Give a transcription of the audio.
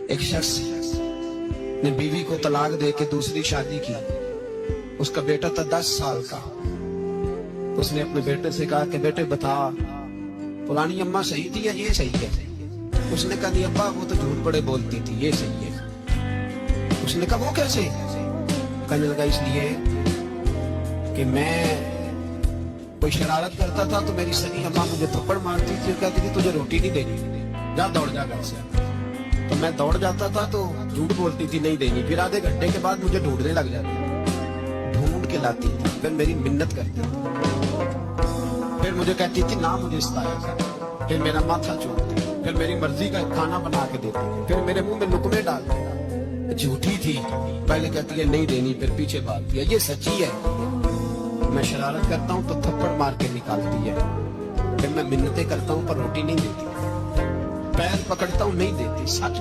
एक शख्स ने बीवी को तलाक दे के दूसरी शादी की। उसका बेटा था 10 साल का। उसने अपने बेटे से कहा कि बेटे बता, पुरानी अम्मा सही थी या ये सही है? उसने कहा नहीं अब्बा, वो तो झूठ बड़े बोलती थी, ये सही है। उसने कहा वो कैसे? कहने लगा इसलिए कि मैं कोई शरारत करता था तो मेरी सगी अम्मा मुझे थप्पड़ मारती थी और कहती थी तुझे रोटी नहीं देनी, जा दौड़ जा घर से। तो मैं दौड़ जाता था तो झूठ बोलती थी नहीं देनी, फिर आधे घंटे के बाद मुझे ढूंढने लग जाती, ढूंढ के लाती थी, फिर मेरी मिन्नत करती थी, फिर मुझे कहती थी ना मुझे सताया कर, फिर मेरा माथा चूमती, फिर मेरी मर्जी का खाना बना के देती, फिर मेरे मुंह में लुकमे डालती। झूठी थी, पहले कहती है नहीं देनी, फिर पीछे भागती है। ये सच्ची है, मैं शरारत करता हूँ तो थप्पड़ मार के निकालती है, फिर मैं मिन्नतें करता हूँ पर रोटी नहीं देती, पैर पकड़ता हूँ नहीं देती। सच